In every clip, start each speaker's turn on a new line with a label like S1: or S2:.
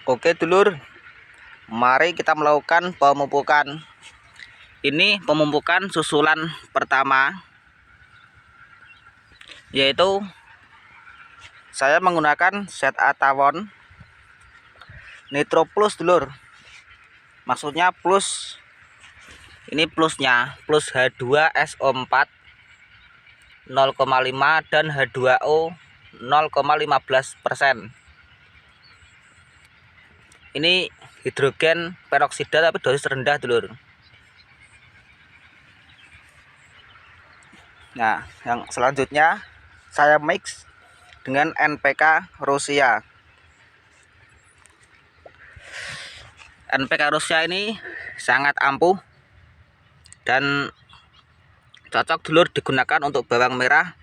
S1: Oke dulur, mari kita melakukan pemupukan. Ini pemupukan susulan pertama, yaitu saya menggunakan ZA Tawon Nitro Plus dulur. Maksudnya plus, ini plusnya plus H2SO4 0,5 dan H2O 0,15%. Ini hidrogen peroksida tapi dosis rendah dulur. Nah, yang selanjutnya saya mix dengan NPK Rusia. NPK Rusia ini sangat ampuh dan cocok dulur digunakan untuk bawang merah.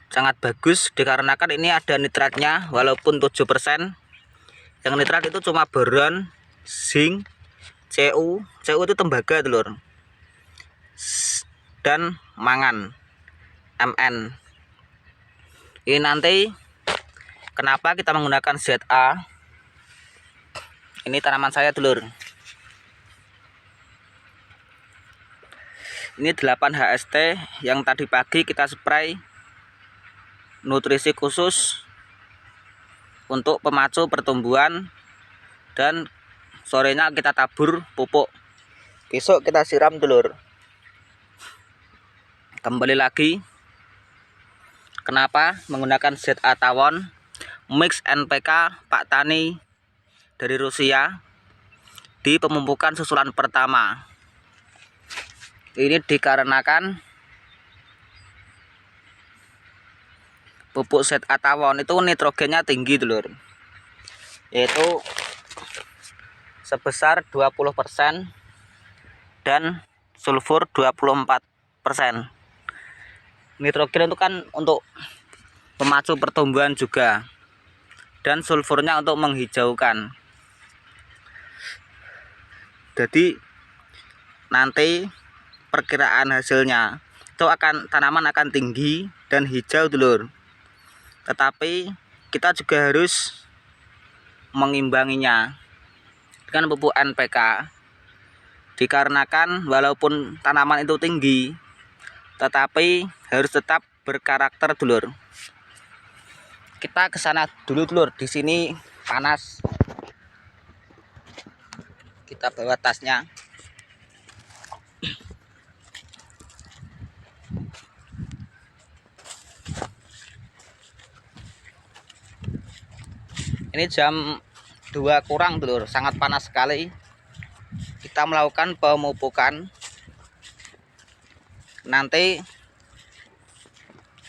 S1: Sangat bagus dikarenakan ini ada nitratnya walaupun 7%. Yang nitrat itu cuma boron, zinc, Cu itu tembaga dulur, dan mangan, Mn. Ini nanti kenapa kita menggunakan ZA? Ini tanaman saya dulur. Ini 8 HST yang tadi pagi kita spray nutrisi khusus untuk pemacu pertumbuhan, dan sorenya kita tabur pupuk. Besok kita siram dulur. Kembali lagi, kenapa menggunakan ZA Tawon mix NPK Pak Tani dari Rusia di pemupukan susulan pertama. Ini dikarenakan pupuk ZA Tawon itu nitrogennya tinggi dulur, yaitu sebesar 20% dan sulfur 24%. Nitrogen itu kan untuk pemacu pertumbuhan juga, dan sulfurnya untuk menghijaukan. Jadi nanti perkiraan hasilnya itu tanaman akan tinggi dan hijau dulur. Tetapi kita juga harus mengimbanginya dengan pupuk NPK, dikarenakan walaupun tanaman itu tinggi tetapi harus tetap berkarakter dulur. Kita ke sana dulu dulur, di sini panas. Kita bawa tasnya. Ini jam 2 kurang dulur, sangat panas sekali. Kita melakukan pemupukan. Nanti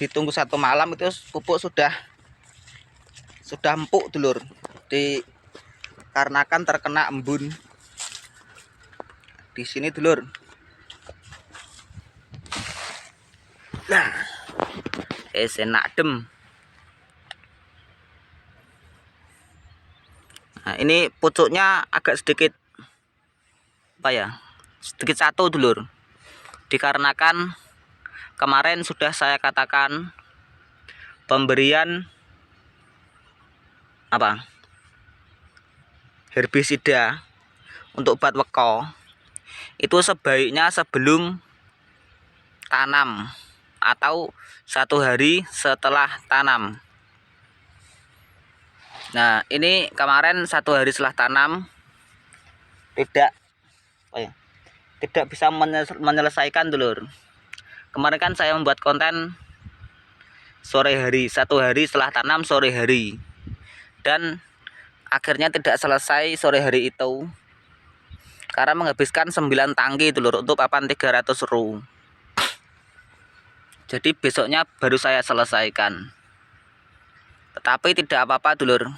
S1: ditunggu 1 malam itu pupuk sudah empuk dulur, dikarenakan terkena embun. Di sini dulur. Nah, enak dem. Nah, ini pucuknya agak sedikit sedikit satu dulur, dikarenakan kemarin sudah saya katakan pemberian herbisida untuk obat weko itu sebaiknya sebelum tanam atau 1 hari setelah tanam. Nah, ini kemarin 1 hari setelah tanam tidak bisa menyelesaikan dulur. Kemarin kan saya membuat konten sore hari, 1 hari setelah tanam sore hari, dan akhirnya tidak selesai sore hari itu karena menghabiskan 9 tangki dulur untuk papan 300 ru. Jadi besoknya baru saya selesaikan. Tetapi tidak apa-apa dulur,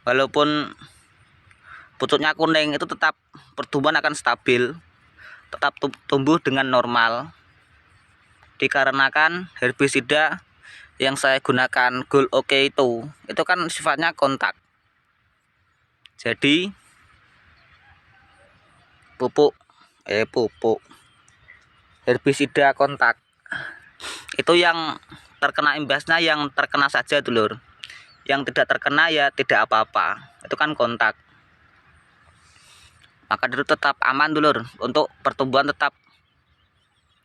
S1: walaupun pucuknya kuning itu tetap pertumbuhan akan stabil, tetap tumbuh dengan normal, dikarenakan herbisida yang saya gunakan Gold OK itu kan sifatnya kontak. Jadi pupuk herbisida kontak itu yang terkena imbasnya yang terkena saja dulur, yang tidak terkena ya tidak apa-apa, itu kan kontak. Maka itu tetap aman dulur, untuk pertumbuhan tetap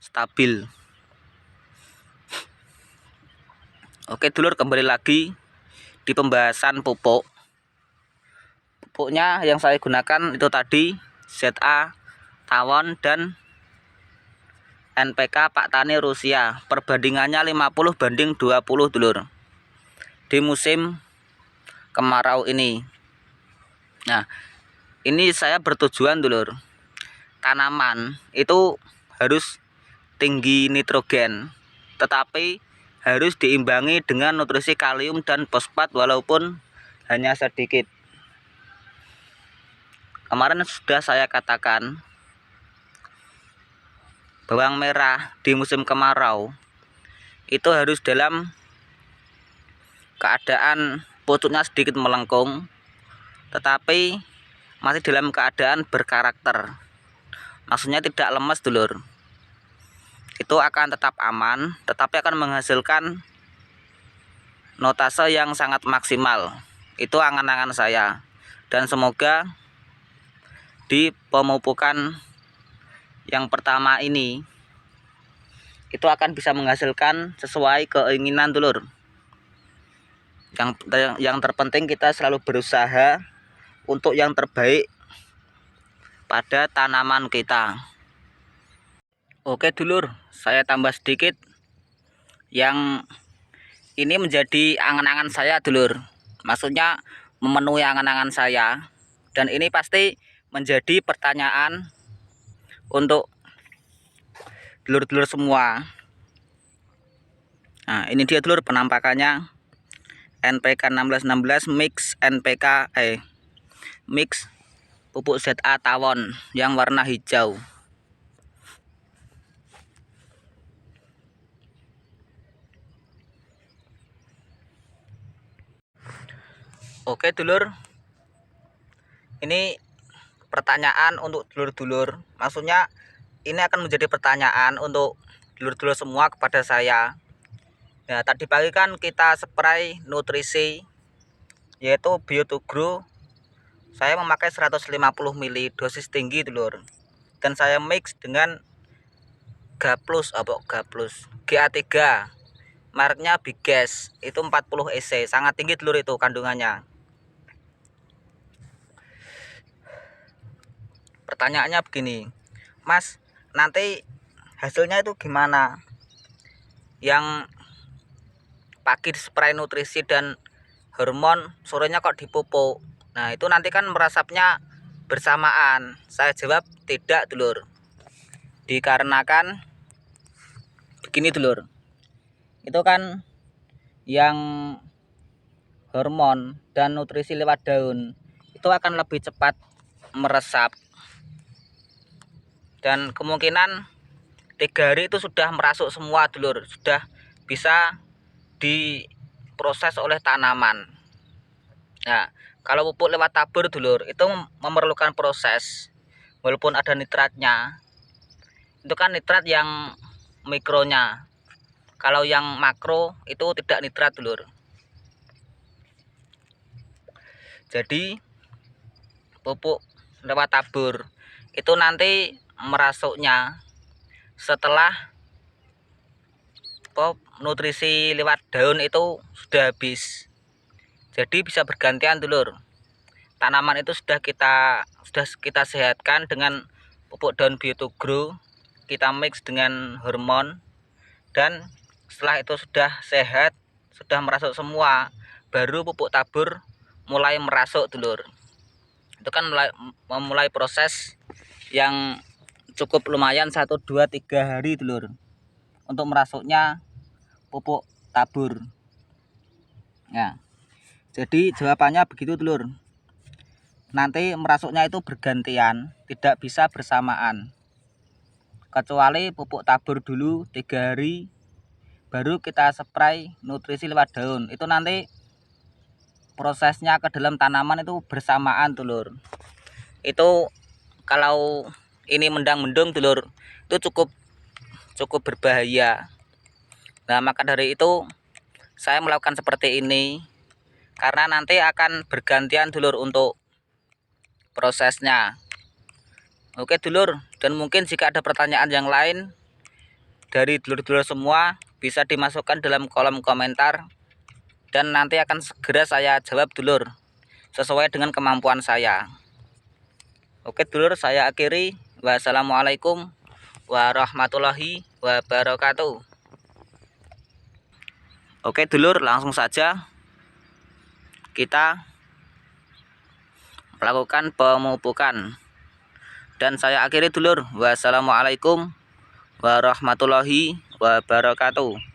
S1: stabil. Oke dulur, kembali lagi di pembahasan pupuk. Pupuknya yang saya gunakan itu tadi ZA tawon dan NPK Pak Tani Rusia. Perbandingannya 50/20 dulur di musim kemarau ini. Nah, ini saya bertujuan dulur, tanaman itu harus tinggi nitrogen, tetapi harus diimbangi dengan nutrisi kalium dan fosfat walaupun hanya sedikit. Kemarin sudah saya katakan, bawang merah di musim kemarau itu harus dalam keadaan pucuknya sedikit melengkung, tetapi masih dalam keadaan berkarakter. Maksudnya tidak lemas dulur. Itu akan tetap aman, tetapi akan menghasilkan notase yang sangat maksimal. Itu angan-angan saya. Dan semoga di pemupukan yang pertama ini itu akan bisa menghasilkan sesuai keinginan dulur. Yang terpenting kita selalu berusaha untuk yang terbaik pada tanaman kita. Oke dulur, saya tambah sedikit. Yang ini menjadi angan-angan saya dulur, maksudnya memenuhi angan-angan saya, dan ini pasti menjadi pertanyaan untuk dulur-dulur semua. Nah, ini dia dulur penampakannya NPK 1616 mix pupuk ZA tawon yang warna hijau. Oke dulur, ini pertanyaan untuk dulur-dulur, maksudnya ini akan menjadi pertanyaan untuk dulur-dulur semua kepada saya. Ya, tadi pagi kan kita spray nutrisi yaitu Bio2Grow. Saya memakai 150 ml dosis tinggi dulur, dan saya mix dengan GA3 mereknya Bigas, itu 40 EC, sangat tinggi dulur itu kandungannya. Pertanyaannya begini, Mas, nanti hasilnya itu gimana? Yang pagi spray nutrisi dan hormon, sorenya kok dipupuk? Nah, itu nanti kan meresapnya bersamaan. Saya jawab tidak dulur, dikarenakan begini dulur, itu kan yang hormon dan nutrisi lewat daun itu akan lebih cepat meresap, dan kemungkinan 3 hari itu sudah merasuk semua dulur, sudah bisa diproses oleh tanaman. Nah, kalau pupuk lewat tabur dulur itu memerlukan proses, walaupun ada nitratnya, itu kan nitrat yang mikronya. Kalau yang makro itu tidak nitrat dulur. Jadi pupuk lewat tabur itu nanti merasuknya setelah nutrisi lewat daun itu sudah habis. Jadi bisa bergantian dulur. Tanaman itu sudah kita sehatkan dengan pupuk daun Bio2Grow, kita mix dengan hormon, dan setelah itu sudah sehat, sudah merasuk semua, baru pupuk tabur mulai merasuk dulur. Itu kan memulai proses yang cukup lumayan 1, 2, 3 hari dulur untuk merasuknya pupuk tabur. Nah, jadi jawabannya begitu dulur. Nanti merasuknya itu bergantian, tidak bisa bersamaan. Kecuali pupuk tabur dulu 3 hari, baru kita spray nutrisi lewat daun. Itu nanti prosesnya ke dalam tanaman itu bersamaan dulur. Itu kalau ini mendang-mendung dulur, itu cukup berbahaya. Nah, maka dari itu saya melakukan seperti ini karena nanti akan bergantian dulur untuk prosesnya. Oke dulur, dan mungkin jika ada pertanyaan yang lain dari dulur-dulur semua, bisa dimasukkan dalam kolom komentar dan nanti akan segera saya jawab dulur sesuai dengan kemampuan saya. Oke dulur, saya akhiri. Wassalamualaikum warahmatullahi wabarakatuh. Oke dulur, langsung saja kita melakukan pemupukan. Dan saya akhiri dulur. Wassalamualaikum warahmatullahi wabarakatuh.